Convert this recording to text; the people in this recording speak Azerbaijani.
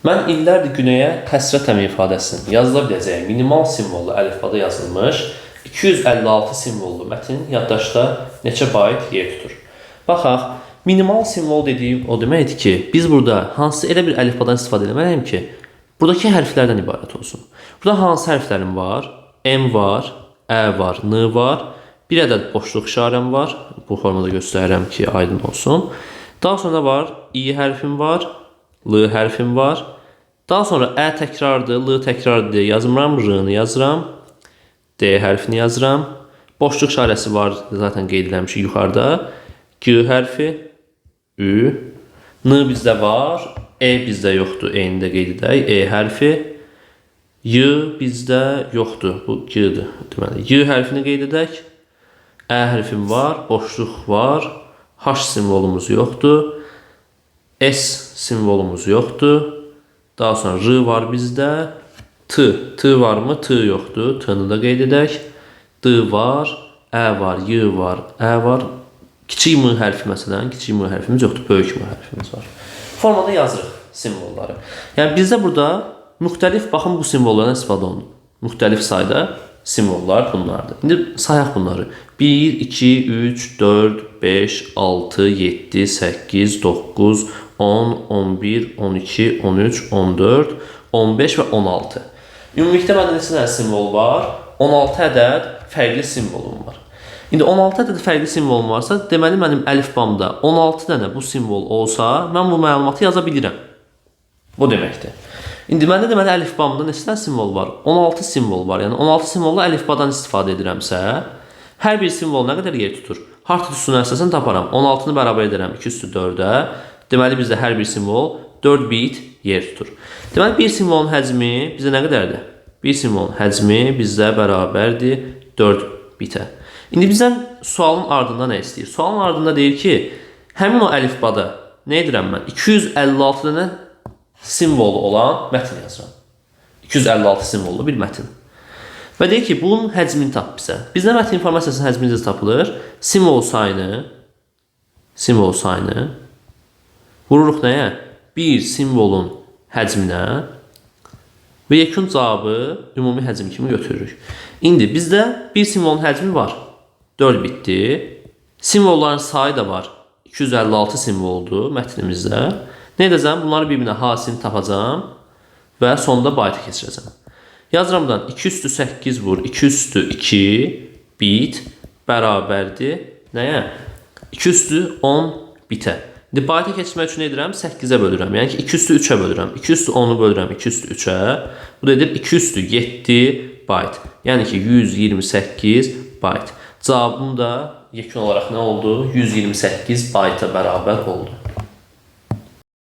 Mən illərdir günəyə həsrətəm ifadəsinin yazıla biləcəyi minimal simvollu əlifbada yazılmış 256 simvollu mətn yaddaşda neçə bayt yer tutur? Baxaq, minimal simvol dediyim o deməkdir ki, biz burada hansı elə bir əlifbadan istifadə etməliyəm ki, buradakı hərflərdən ibarət olsun. Burada hansı hərflərim var? M var, Ə var, N var, bir ədəd boşluq işarəm var. Bu formada göstərirəm ki, aydın olsun. Daha sonra var, İ hərfim var, L hərfim var. Daha sonra Ə təkrardır, L təkrardır deyə yazmıram, R-nı yazıram, D hərfini yazıram. Boşluq işarəsi var, zaten qeyd edilmişik yuxarıda. G hərfi, Ü, N bizdə var, E bizdə yoxdur, E-ni də qeyd edək, E hərfi. Y bizdə yoxdur, bu G-dir. Deməli, Y hərfini qeyd edək. Ə hərfim var, boşluq var, H simvolumuz yoxdur, S simvolumuz yoxdur. Daha sonra R var bizdə, T varmı? T yoxdur, T-nı da qeyd edək. D var, Ə var, Y var, Ə var. Kiçik M hərfi məsələn, kiçik M hərfimiz yoxdur, böyük M hərfimiz var. Formada yazırıq simvolları. Yəni bizdə burada müxtəlif, baxın bu simvollardan istifadə olunur. Müxtəlif sayda simvollar bunlardır. İndi sayaq bunları. 1, 2, 3, 4, 5, 6, 7, 8, 9, 10, 11, 12, 13, 14, 15 və 16. Ümumilikdə məndə neçə dənə simvol var? 16 ədəd fərqli simvolum var. İndi 16 ədəd fərqli simvolum varsa, deməli mənim əlifbamda 16 dənə bu simvol olsa, mən bu məlumatı yaza bilirəm. Bu deməkdir. İndi məndə deməli əlifbamda neçə dənə simvol var? 16 simvol var. Yəni 16 simvollu əlifbadan istifadə edirəmsə, hər bir simvol nə qədər yer tutur? Harf tutusuna əsasən taparam. 16-nı bərabər edərəm 2 üstü 4-ə. Deməli bizdə hər bir simvol 4 bit yer tutur. Deməli bir simvolun həcmi bizdə nə qədərdir? Bir simvolun həcmi bizdə bərabərdir 4 bitə. İndi bizdən sualın ardında nə istəyir? Sualın ardında deyir ki, həmin o əlifbada nə edirəm mən? 256 dənə simvolu olan mətn yazıram. 256 simvollu bir mətn. Və deyir ki, bunun həcmini tap bizə. Bizdə mətn informasiyasının həcmi necə tapılır? Simvol sayını vururuq nəyə? Bir simvolun həcminə və yekun cavabı ümumi həcm kimi götürürük. İndi bizdə bir simvolun həcmi var. 4 bitdir. Simvolların sayı da var. 256 simvoldur mətnimizdə. Nə edəcəm? Bunları bir-birinə hasilini tapacağım və sonunda bayta keçirəcəm. Yazıram buradan 2 üstü 8 vur, 2 üstü 2 bit bərabərdir. Nəyə? 2 üstü 10 bitə. İndi bayta keçirmək üçün nə edirəm? 8-ə bölürəm. Yəni ki, 2 üstü 3-ə bölürəm. 2 üstü 10-u bölürəm 2 üstü 3-ə. Bu da edir 2 üstü 7 bayt. Yəni ki, 128 bayt. Cavabım da yekun olaraq nə oldu? 128 bayta bərabər oldu.